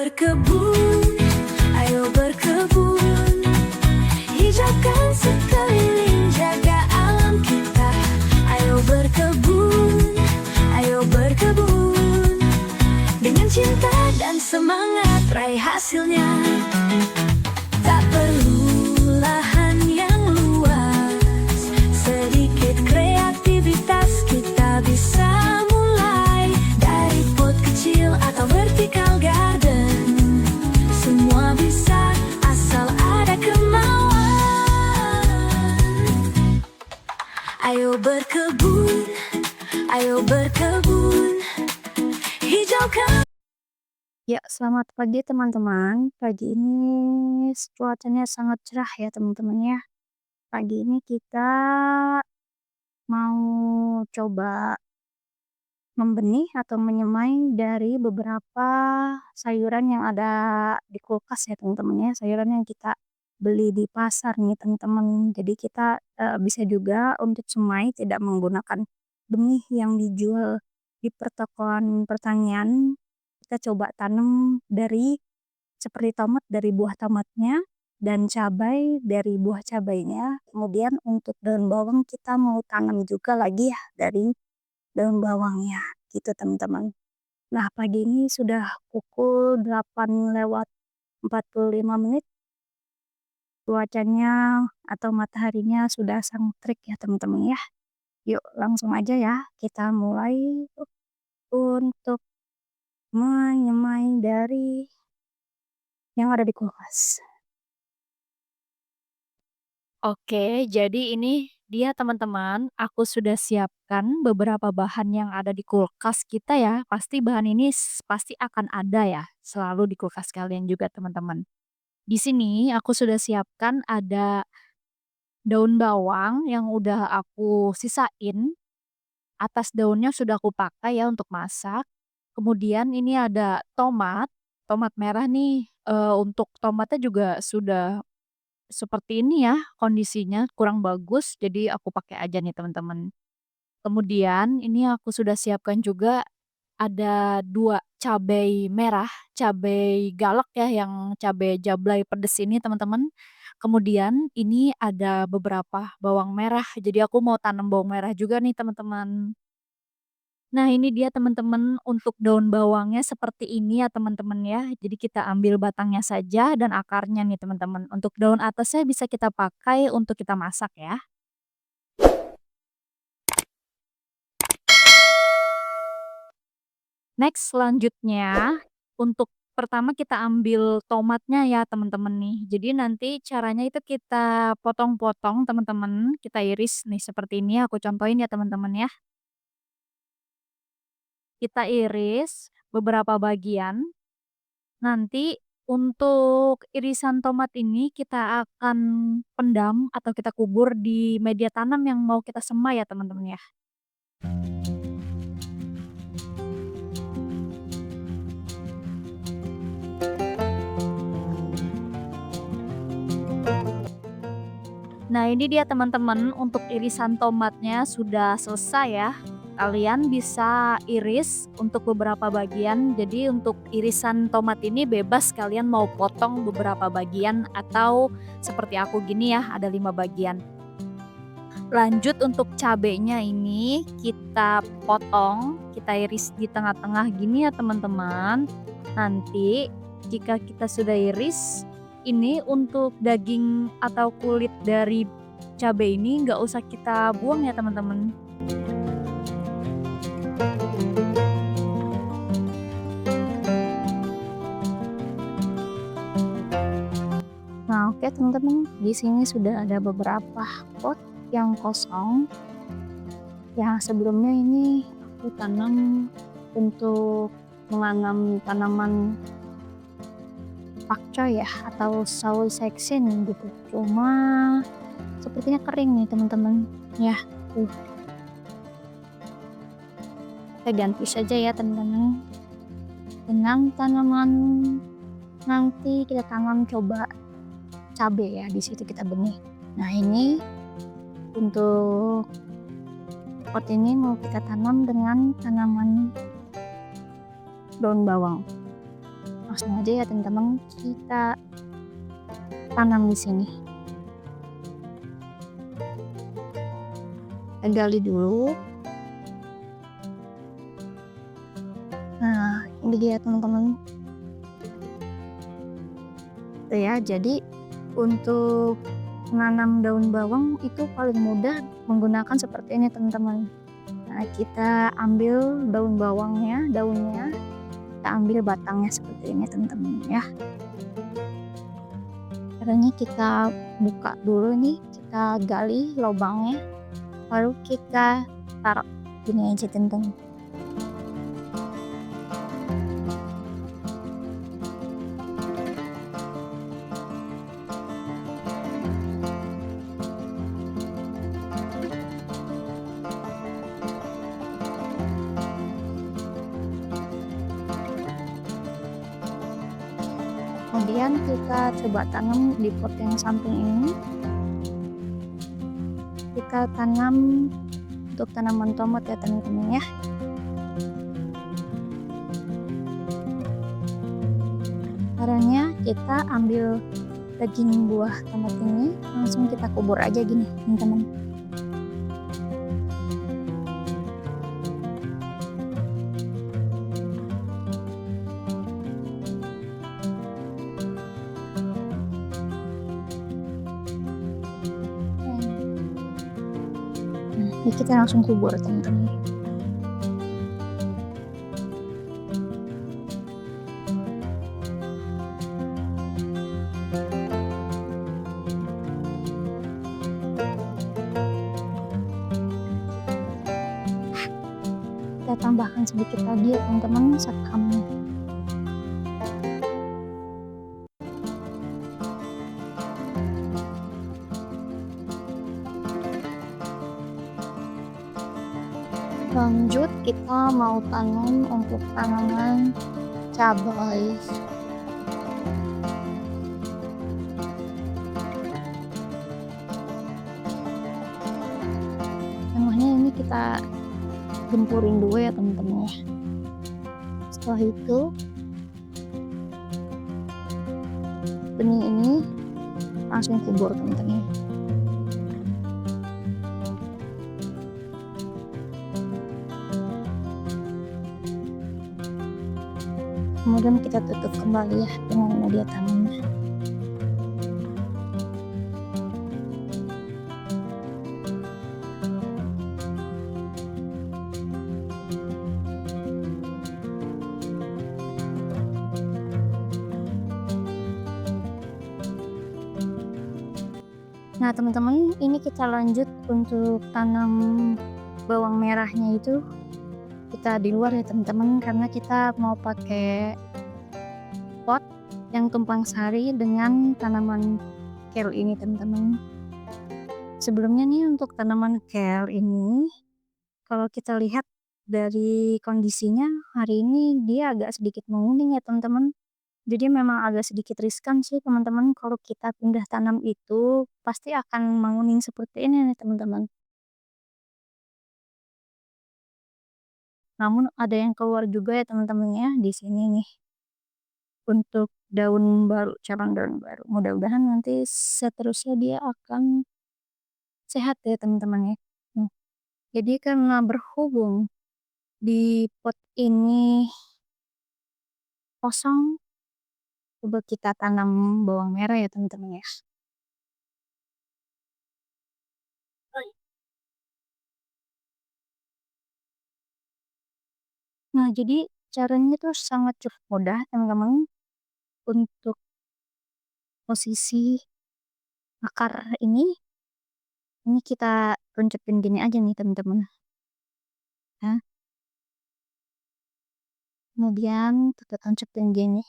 berkebun, ayo berkebun, hijaukan sekeliling, jaga alam kita. Ayo berkebun, dengan cinta dan semangat raih hasilnya. Tak perlu lahan yang luas, sedikit kreativitas kita bisa mulai. Dari pot kecil atau vertical garden, semua bisa asal ada kemauan. Ayo berkebun, hijaukan. Ya, selamat pagi teman-teman. Pagi ini cuacanya sangat cerah ya teman-teman ya. Pagi ini kita mau coba membenih atau menyemai dari beberapa sayuran yang ada di kulkas ya teman-teman ya. Sayuran yang kita beli di pasar nih teman-teman. Jadi kita bisa juga untuk semai tidak menggunakan benih yang dijual di pertokoan pertanian. Kita coba tanam dari seperti tomat dari buah tomatnya dan cabai dari buah cabainya. Kemudian untuk daun bawang kita mau tanam juga lagi ya dari daun bawangnya gitu teman-teman. Nah pagi ini sudah pukul 8 lewat 45 menit. Cuacanya atau mataharinya sudah sangat terik ya teman-teman ya. Yuk langsung aja ya kita mulai untuk menyemai dari yang ada di kulkas. Oke, jadi ini dia teman-teman, aku sudah siapkan beberapa bahan yang ada di kulkas kita ya. Pasti bahan ini pasti akan ada ya, selalu di kulkas kalian juga teman-teman. Di sini aku sudah siapkan ada daun bawang yang udah aku sisain, atas daunnya sudah aku pakai ya untuk masak. Kemudian ini ada tomat, tomat merah nih, untuk tomatnya juga sudah seperti ini ya kondisinya, kurang bagus, jadi aku pakai aja nih teman-teman. Kemudian ini aku sudah siapkan juga ada 2 cabai merah, cabai galak ya yang cabai jablay pedes ini teman-teman. Kemudian ini ada beberapa bawang merah, jadi aku mau tanam bawang merah juga nih teman-teman. Nah ini dia teman-teman untuk daun bawangnya seperti ini ya teman-teman ya. Jadi kita ambil batangnya saja dan akarnya nih teman-teman. Untuk daun atasnya bisa kita pakai untuk kita masak ya. Next selanjutnya untuk pertama kita ambil tomatnya ya teman-teman nih. Jadi nanti caranya itu kita potong-potong teman-teman, kita iris nih seperti ini aku contohin ya teman-teman ya. Kita iris beberapa bagian. Nanti untuk irisan tomat ini kita akan pendam atau kita kubur di media tanam yang mau kita semai ya teman-teman ya. Nah ini dia teman-teman untuk irisan tomatnya sudah selesai ya. Kalian bisa iris untuk beberapa bagian. Jadi untuk irisan tomat ini bebas kalian mau potong beberapa bagian atau seperti aku gini ya ada 5 bagian. Lanjut untuk cabenya ini kita potong, kita iris di tengah-tengah gini ya teman-teman. Nanti jika kita sudah iris, ini untuk daging atau kulit dari cabai ini nggak usah kita buang ya teman-teman. Nah, oke teman-teman, di sini sudah ada beberapa pot yang kosong. Yang sebelumnya ini aku tanam untuk menanam tanaman pakcoy ya atau sawi section gitu. Cuma sepertinya kering nih teman-teman. Ya, kita ganti saja ya teman-teman. Dengan tanaman nanti kita tanam coba cabai ya, di situ kita benih. Nah ini untuk pot ini mau kita tanam dengan tanaman daun bawang. Langsung aja ya teman-teman, kita tanam di sini. Kita gali dulu. Nah, ini dia teman-teman. Tuh ya, jadi untuk menanam daun bawang itu paling mudah menggunakan seperti ini teman-teman. Nah, kita ambil daun bawangnya, daunnya, kita ambil batangnya seperti ini teman-teman ya. Caranya kita buka dulu nih, kita gali lubangnya, lalu kita taruh gini aja teman-teman. Kemudian kita coba tanam di pot yang samping ini. Kita tanam untuk tanaman tomat ya teman-teman ya. Caranya kita ambil daging buah tomat ini, langsung kita kubur aja gini teman-teman. Ini kita langsung kubur teman-teman. Kita tambahkan sedikit lagi ya teman-teman, sekamnya. Lanjut kita mau tanam untuk tanaman cabai. Namanya ini kita gempurin dulu ya teman-teman ya. Setelah itu benih ini langsung kubur teman-teman. Kemudian kita tutup kembali ya dengan media tanamnya. Nah teman-teman, ini kita lanjut untuk tanam bawang merahnya itu kita di luar ya teman-teman, karena kita mau pakai pot yang tumpang sari dengan tanaman kale ini teman-teman. Sebelumnya nih untuk tanaman kale ini, kalau kita lihat dari kondisinya hari ini dia agak sedikit menguning ya teman-teman. Jadi memang agak sedikit riskan sih teman-teman, kalau kita pindah tanam itu pasti akan menguning seperti ini nih teman-teman. Namun ada yang keluar juga ya teman-teman ya di sini nih. Untuk daun baru, cabang daun baru. Mudah-mudahan nanti seterusnya dia akan sehat ya teman-teman ya. Jadi karena berhubung di pot ini kosong, coba kita tanam bawang merah ya teman-teman ya. Nah, jadi caranya tuh sangat cukup mudah teman-teman. Untuk posisi akar ini kita runcepin gini aja nih teman-teman. Nah, kemudian kita runcepin gini.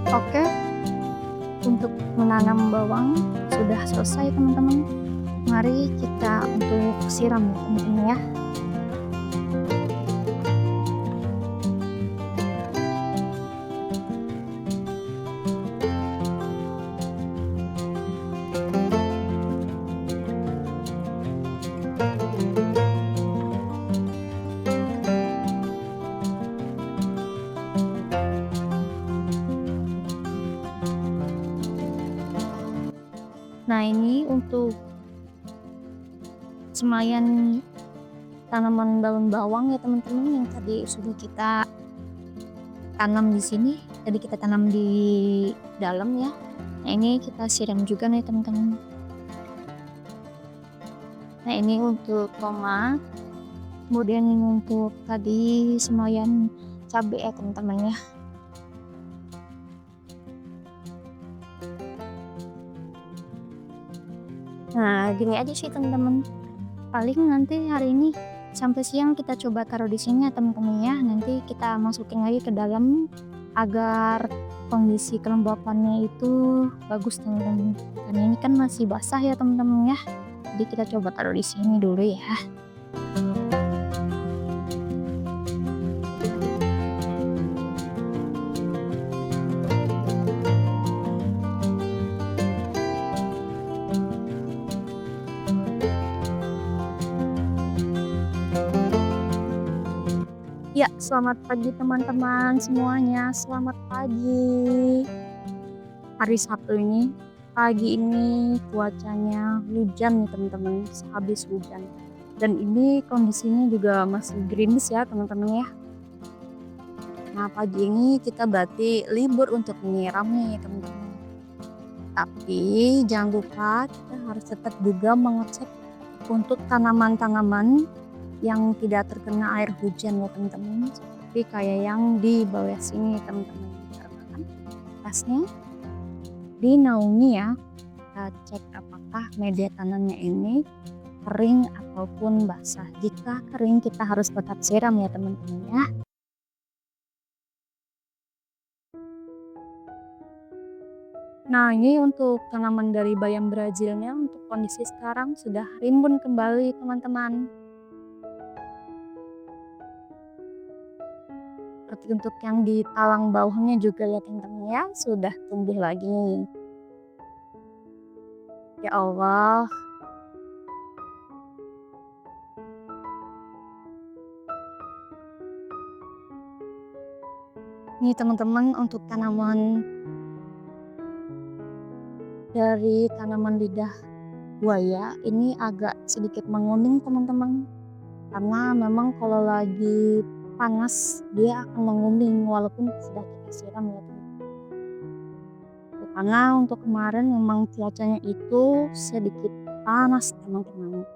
Oke, untuk menanam bawang sudah selesai teman-teman. Mari kita untuk siram ya teman-teman ya. Nah, ini untuk semaian tanaman daun bawang ya teman-teman yang tadi sudah kita tanam di sini. Tadi kita tanam di dalam ya. Nah, ini kita siram juga nih teman-teman. Nah, ini untuk tomat. Kemudian ini untuk tadi semaian cabai ya teman-teman ya. Nah, gini aja sih teman-teman. Paling nanti hari ini sampai siang kita coba taruh di sini ya teman-teman ya. Nanti kita masukin lagi ke dalam agar kondisi kelembapannya itu bagus teman-teman. Karena ini kan masih basah ya teman-teman ya. Jadi kita coba taruh di sini dulu ya. Ya, selamat pagi teman-teman semuanya. Selamat pagi. Hari Sabtu ini, pagi ini cuacanya hujan nih teman-teman, sehabis hujan. Dan ini kondisinya juga masih gerimis ya teman-teman ya. Nah, pagi ini kita berarti libur untuk menyiram nih teman-teman. Tapi jangan lupa kita harus tetap juga mengecek untuk tanaman-tanaman yang tidak terkena air hujan ya teman-teman, seperti kayak yang di bawah sini teman-teman, karena kan pasnya dinaungi ya. Kita cek apakah media tanamnya ini kering ataupun basah. Jika kering kita harus tetap siram ya teman-teman ya. Nah, ini untuk tanaman dari bayam Brazilnya untuk kondisi sekarang sudah rimbun kembali teman-teman. Seperti untuk yang di talang bawahnya juga ya teman-teman ya, sudah tumbuh lagi. Ya Allah. Ini teman-teman untuk tanaman dari tanaman lidah buaya ini agak sedikit menguning teman-teman. Karena memang kalau lagi panas dia akan menguning walaupun sudah kita siram ya teman-teman. Karena untuk kemarin memang cuacanya itu sedikit panas teman-teman.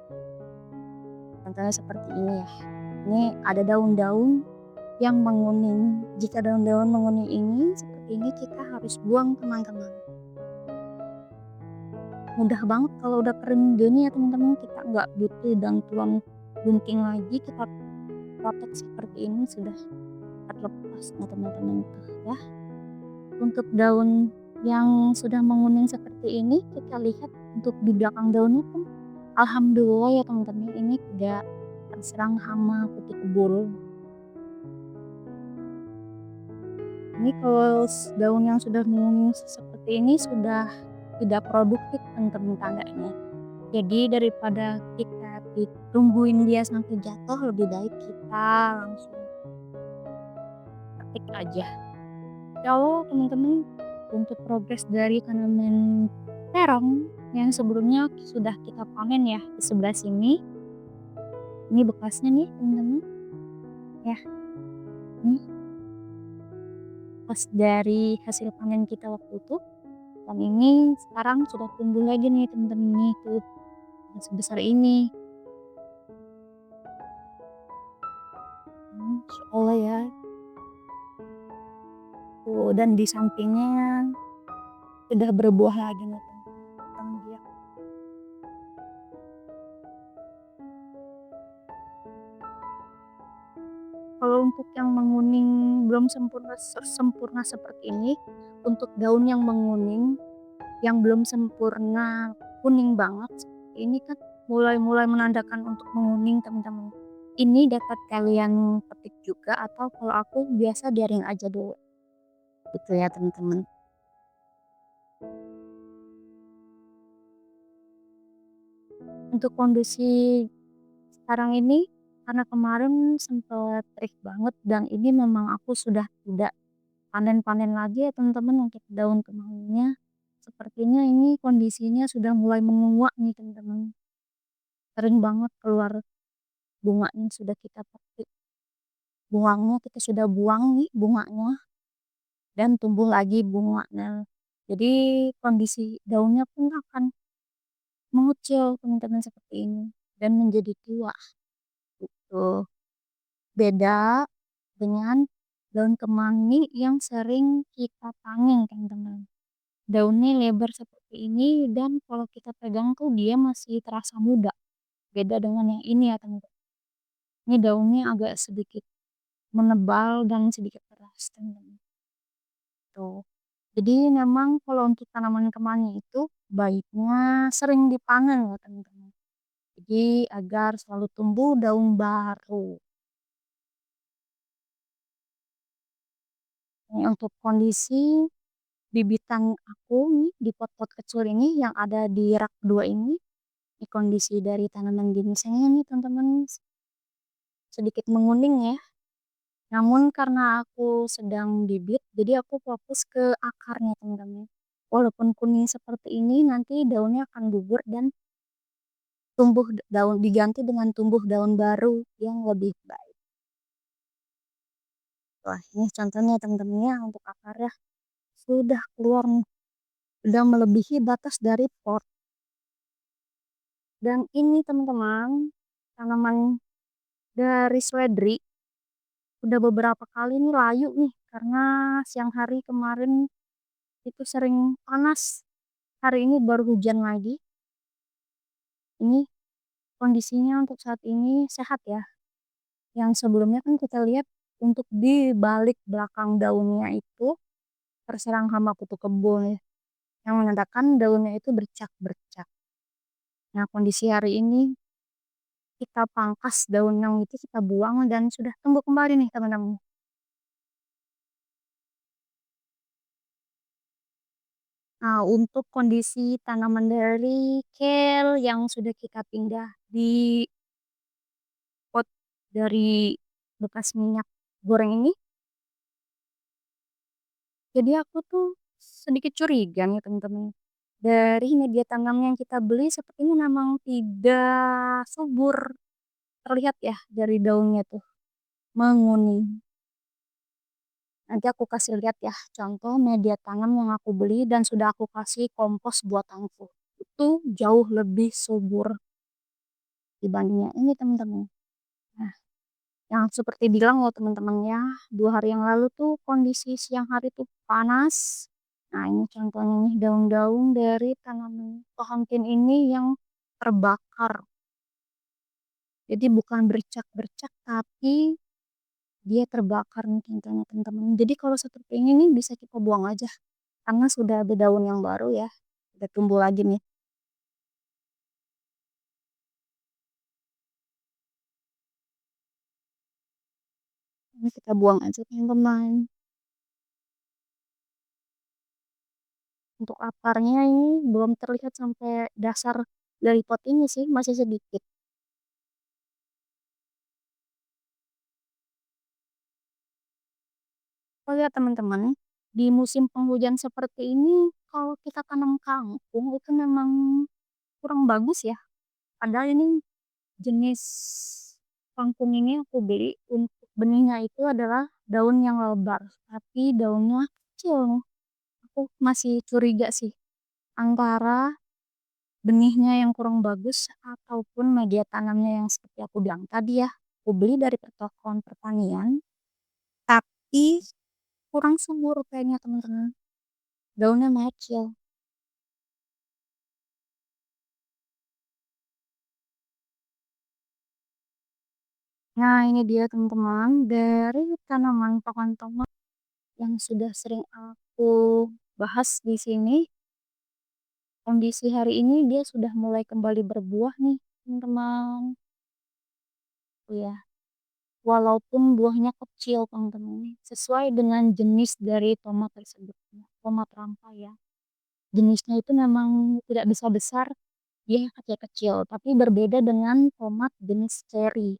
Contohnya seperti ini ya. Ini ada daun-daun yang menguning. Jika daun-daun menguning ini seperti ini kita harus buang teman-teman. Mudah banget kalau udah kering gini ya teman-teman, kita nggak butuh bantuan gunting lagi, kita potong seperti ini sudah terlepas ya teman-teman ya. Untuk daun yang sudah menguning seperti ini kita lihat untuk di belakang daunnya pun alhamdulillah ya teman-teman ini tidak terserang hama putih kebul. Ini kalau daun yang sudah menguning seperti ini sudah tidak produktif teman-teman tandanya. Jadi daripada kita ditungguin dia sampai jatuh, lebih baik kita langsung petik aja. Kalau teman-teman untuk progres dari tanaman terong yang sebelumnya sudah kita panen ya di sebelah sini. Ini bekasnya nih teman-teman. Ya. Ini bekas dari hasil panen kita waktu itu. Dan ini sekarang sudah tumbuh lagi nih teman-teman, nih tuh sebesar ini. Masya Allah ya. Tuh, dan di sampingnya sudah berbuah lagi nih teman-teman dia. Kalau untuk yang menguning belum sempurna seperti ini, untuk daun yang menguning yang belum sempurna kuning banget, seperti ini kan mulai-mulai menandakan untuk menguning teman-teman. Ini dapat kalian petik juga atau kalau aku biasa biarin aja dulu. Gitu ya teman-teman. Untuk kondisi sekarang ini karena kemarin sempat terik banget dan ini memang aku sudah tidak panen-panen lagi ya teman-teman untuk daun kemanginya. Sepertinya ini kondisinya sudah mulai menguak nih teman-teman. Sering banget keluar bunganya sudah kita petik. Buangnya kita sudah buang nih bunganya dan tumbuh lagi bunganya. Jadi kondisi daunnya pun akan mengecil teman-teman seperti ini dan menjadi tua. Gitu. Beda dengan daun kemangi yang sering kita panging teman-teman. Daunnya lebar seperti ini dan kalau kita pegang tuh dia masih terasa muda. Beda dengan yang ini ya teman-teman. Ini daunnya agak sedikit menebal dan sedikit keras teman-teman. Tuh. Jadi memang kalau untuk tanaman kemangi itu baiknya sering dipanen ya teman-teman. Jadi agar selalu tumbuh daun baru. Ini untuk kondisi bibitan aku nih di pot-pot kecil ini yang ada di rak kedua ini. Ini kondisi dari tanaman ginsengnya nih teman-teman sedikit menguning ya. Namun karena aku sedang bibit, jadi aku fokus ke akarnya teman-teman. Walaupun kuning seperti ini, nanti daunnya akan gugur dan tumbuh daun diganti dengan tumbuh daun baru yang lebih baik. Wah, ini contohnya teman-teman ya untuk akarnya sudah keluar nih, sudah melebihi batas dari pot. Dan ini teman-teman, tanaman dari seledri udah beberapa kali nih layu nih karena siang hari kemarin itu sering panas. Hari ini baru hujan lagi. Ini kondisinya untuk saat ini sehat ya. Yang sebelumnya kan kita lihat untuk di balik belakang daunnya itu terserang hama kutu kebun ya, yang menandakan daunnya itu bercak-bercak. Nah, kondisi hari ini kita pangkas daun yang itu kita buang dan sudah tumbuh kembali nih teman-teman. Nah, untuk kondisi tanaman dari kale yang sudah kita pindah di pot dari bekas minyak goreng ini, jadi aku tuh sedikit curiga nih teman-teman. Dari media tanam yang kita beli sepertinya memang tidak subur. Terlihat ya dari daunnya tuh menguning. Nanti aku kasih lihat ya contoh media tanam yang aku beli dan sudah aku kasih kompos buatanku. Itu jauh lebih subur dibandingnya ini teman-teman. Nah, yang seperti bilang loh teman-teman ya, 2 hari yang lalu tuh kondisi siang hari tuh panas. Nah, ini contohnya nih daun-daun dari tanaman pohon tin ini yang terbakar. Jadi bukan bercak-bercak tapi dia terbakar nih contohnya teman-teman. Jadi kalau seperti ini nih bisa kita buang aja karena sudah ada daun yang baru ya. Udah tumbuh lagi nih. Ini kita buang aja teman-teman. Untuk akarnya ini belum terlihat sampai dasar dari pot ini sih, masih sedikit. Oh ya teman-teman, di musim penghujan seperti ini, kalau kita tanam kangkung itu memang kurang bagus ya. Padahal ini jenis kangkung ini aku beli untuk benihnya itu adalah daun yang lebar, tapi daunnya kecil. Aku masih curiga sih antara benihnya yang kurang bagus ataupun media tanamnya yang seperti aku bilang tadi ya. Aku beli dari pertokoan pertanian, tapi kurang subur kayaknya teman-teman. Daunnya mecil. Nah, ini dia teman-teman dari tanaman pohon tomat yang sudah sering aku bahas di sini. kondisi hari ini dia sudah mulai kembali berbuah nih, teman-teman. Oh ya, walaupun buahnya kecil, teman-teman, sesuai dengan jenis dari tomat tersebut, tomat rampa ya. Jenisnya itu memang tidak besar-besar, dia kecil-kecil, tapi berbeda dengan tomat jenis cherry.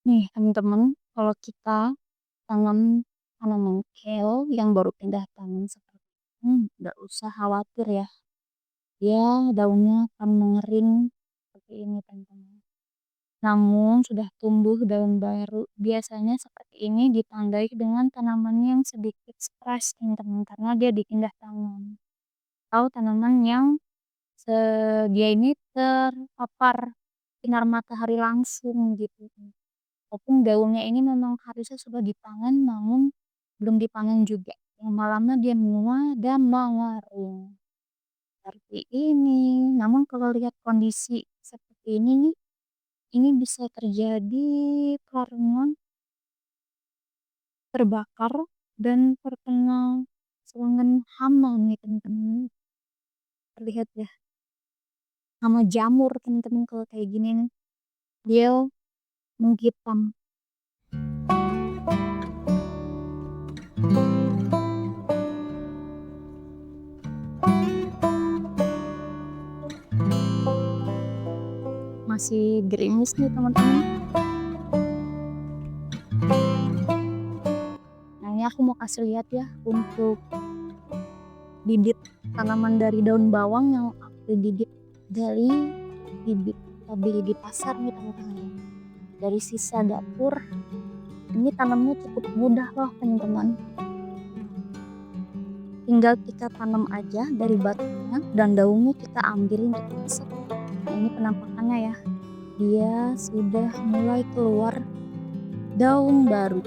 Nih, teman-teman, kalau kita tanam tanaman kale yang baru pindah tanam seperti ini, nggak usah khawatir ya. Dia daunnya akan mengering seperti ini, teman-teman. Namun sudah tumbuh daun baru. Biasanya seperti ini ditandai dengan tanaman yang sedikit stres, teman-teman, karena dia dipindah tanam. Atau tanaman yang dia ini terpapar sinar matahari langsung gitu. Walaupun daunnya ini memang harusnya sudah dipanen, namun belum dipanen juga. Lama-lama dia menua dan mengering. Seperti ini. Namun kalau lihat kondisi seperti ini nih, ini bisa terjadi karena terbakar dan terkena serangan hama nih, teman-teman. Terlihat ya, hama jamur, teman-teman, kalau kayak gini nih. Dia menghitam. Masih gerimis nih, teman-teman. Nah, ini aku mau kasih lihat ya untuk bibit tanaman dari daun bawang yang aku bibit dari bibit kita beli di pasar nih, teman-teman. Dari sisa dapur. Ini tanamnya cukup mudah loh, teman-teman. Tinggal kita tanam aja dari batunya dan daunnya kita ambil untuk dimasak. Nah, ini penampakannya ya. Dia sudah mulai keluar daun baru.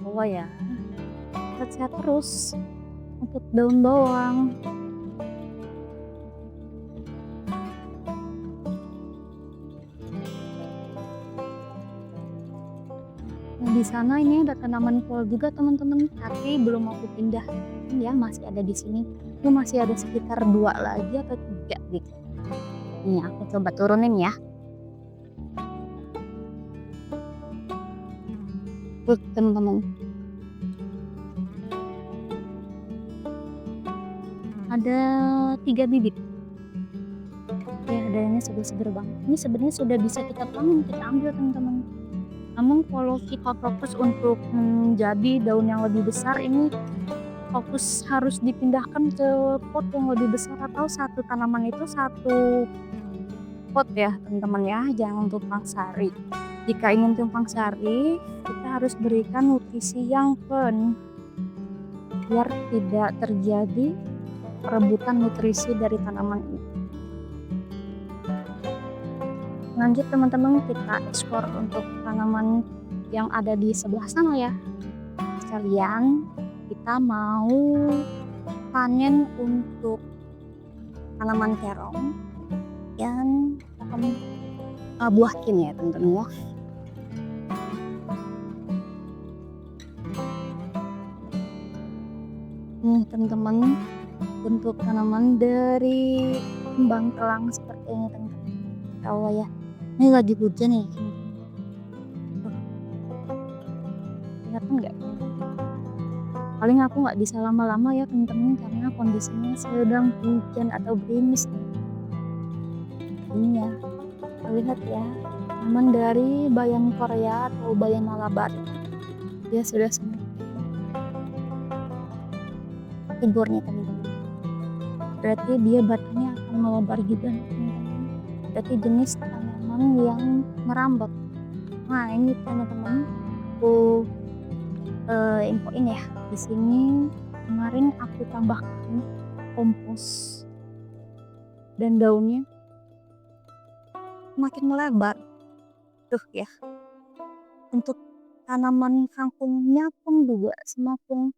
Oh ya, sehat-sehat terus untuk daun bawang. Nah, di sana ini ada tanaman kol juga, teman-teman, tapi belum aku pindah. Ya, masih ada di sini. Itu masih ada sekitar 2 lagi atau 3 gitu. Nih, aku coba turunin ya. Tuh, teman-teman. Ada 3 bibit. Ya, adanya seger-seger banget. Ini sebenarnya sudah bisa kita panen, kita ambil, teman-teman. Namun kalau kita fokus untuk menjadi daun yang lebih besar, ini fokus harus dipindahkan ke pot yang lebih besar atau satu tanaman itu satu pot ya, teman-teman ya, jangan tumpang sari. Jika ingin tumpang sari, kita harus berikan nutrisi yang penuh biar tidak terjadi perebutan nutrisi dari tanaman ini. Lanjut, teman-teman, kita ekspor untuk tanaman yang ada di sebelah sana ya. Sekalian kita mau panen untuk tanaman terong yang akan buahkin ya, teman-teman ya. Nih, teman-teman, untuk tanaman dari kembang telang seperti ini, teman-teman. Ya Allah ya, ini lagi hujan nih. Kelihatan nggak? Paling aku nggak bisa lama-lama ya, teman-teman, karena kondisinya sedang hujan atau gerimis. Ini ya, lihat ya, tanaman dari bayam Korea atau bayam Malabar. Dia sudah semua tiburnya, teman-teman. Berarti dia batangnya akan melebar juga, teman-teman. Berarti jenis tanaman yang merambat. Nah, ini teman-teman, aku infoin ya. Di sini kemarin aku tambahkan kompos dan daunnya makin melebar. Tuh ya. Untuk tanaman kangkungnya pun juga semakin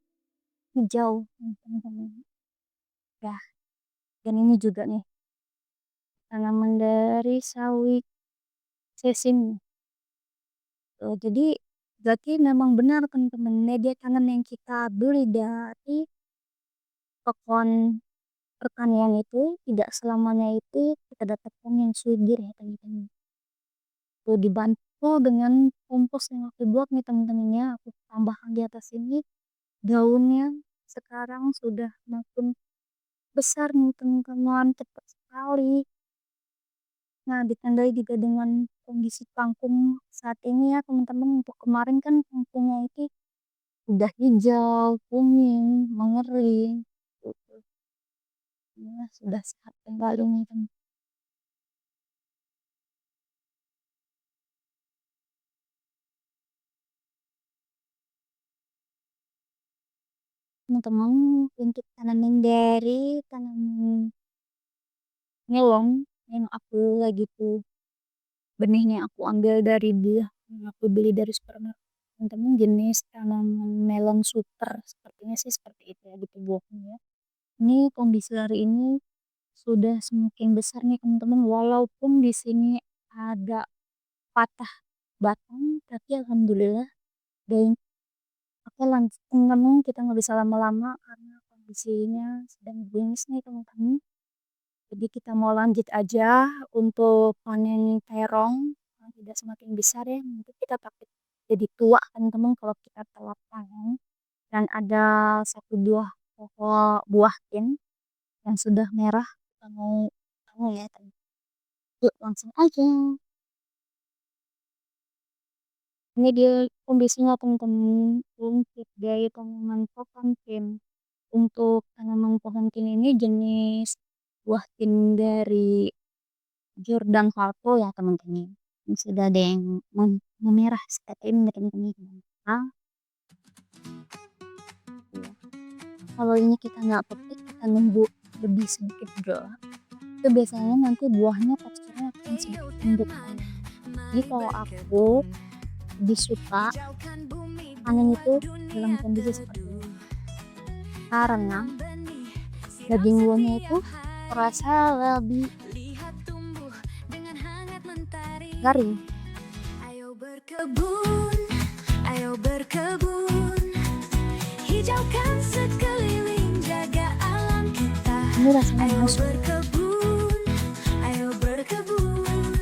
hijau, teman-teman. Ya, dan ini juga nih tanaman dari sawi sesim. Jadi berarti memang benar teman-teman, media tanam yang kita beli dari toko pertanian itu tidak selamanya itu kita dapatkan yang subur ya teman-teman. Tuh dibantu dengan kompos yang aku buat nih teman-teman ya, aku tambahkan di atas ini daunnya sekarang sudah makin besar nih teman-teman, cepat sekali. Nah, ditandai juga dengan kondisi kangkung saat ini ya teman-teman. Untuk kemarin kan kangkungnya itu udah hijau, kuning, mengering. Gitu. Ya, sudah sehat kembali nih teman-teman. Untuk tanaman dari tanaman melon yang aku lagi tuh benihnya aku ambil dari dia yang aku beli dari supermarket. Teman-teman, jenis tanaman melon super sepertinya sih seperti itu ya di tubuhnya ya. Ini kondisi hari ini sudah semakin besar nih teman-teman, walaupun di sini ada patah batang tapi alhamdulillah. Dan oke, lanjut teman-teman, kita nggak bisa lama-lama karena kondisinya sedang gerimis nih teman-teman. Jadi kita mau lanjut aja untuk panen terong. Nah, tidak semakin besar ya, nanti kita takut jadi tua kan teman kalau kita telat panen. Dan ada satu buah pokok buah tin yang sudah merah, kita mau tahu ya teman. Yuk langsung aja. Ini dia kondisinya teman-teman untuk dari tanaman pohon tin. Untuk tanaman pohon tin ini jenis buah tin dari Jordan Falco ya teman-teman. Ini sudah ada yang memerah seperti ini teman-teman. Nah, ya. Kalau ini kita nggak petik, kita nunggu lebih sedikit gelap. Itu biasanya nanti buahnya teksturnya akan sedikit lembut. Jadi kalau aku lebih suka panen itu dalam kondisi seperti ini. Karena daging buahnya itu terasa lebih garing. Ayo berkebun, ayo berkebun, hijaukan sekeliling, jaga alam kita. Ini rasanya Ayo masuk. berkebun, ayo berkebun,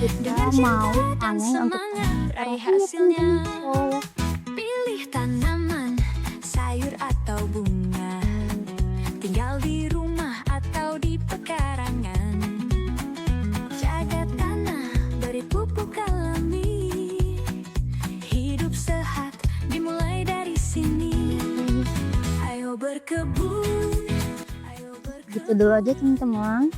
Kita dengan mau cinta dan panen untuk semangat raih iya, hasilnya. teman-teman. Pilih tanaman, sayur atau bunga, tinggal di rumah atau di pekarangan. Jaga tanah, beri pupuk alami, hidup sehat dimulai dari sini. Ayo berkebun, ayo Gitu dulu aja teman-teman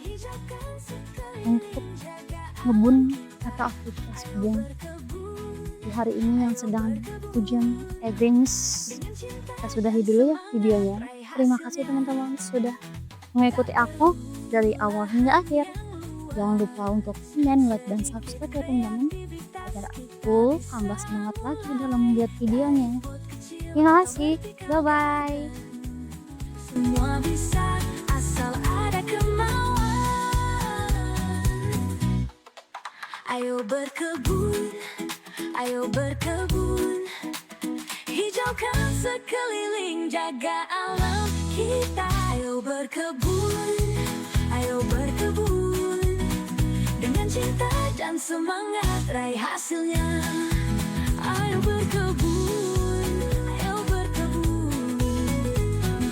hijaukan sekeliling, untuk jaga kebun atau aktivitas kebun di hari ini yang sedang hujan gerimis. Kita sudahi dulu ya videonya. Terima kasih teman-teman sudah mengikuti aku dari awal hingga akhir. Jangan lupa untuk komen, like, dan subscribe ya teman-teman agar aku tambah semangat lagi dalam membuat videonya. Terima kasih, bye bye. semua bisa asal ada kemauan. Ayo berkebun, ayo berkebun, hijaukan sekeliling, jaga alam kita. Ayo berkebun, ayo berkebun, dengan cinta dan semangat raih hasilnya. Ayo berkebun, ayo berkebun,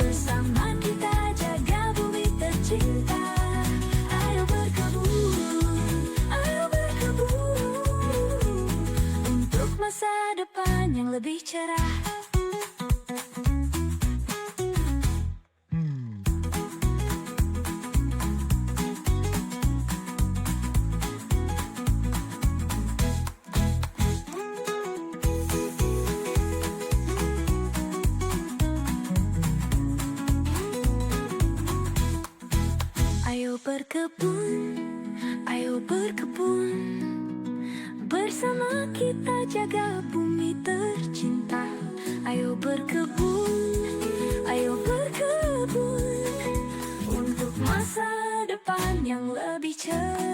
bersama kita jaga bumi tercinta. Ayo berkebun, untuk masa depan yang lebih cerah. Ayo berkebun, ayo berkebun, bersama kita jaga bumi tercinta. Ayo berkebun, untuk masa depan yang lebih cerah.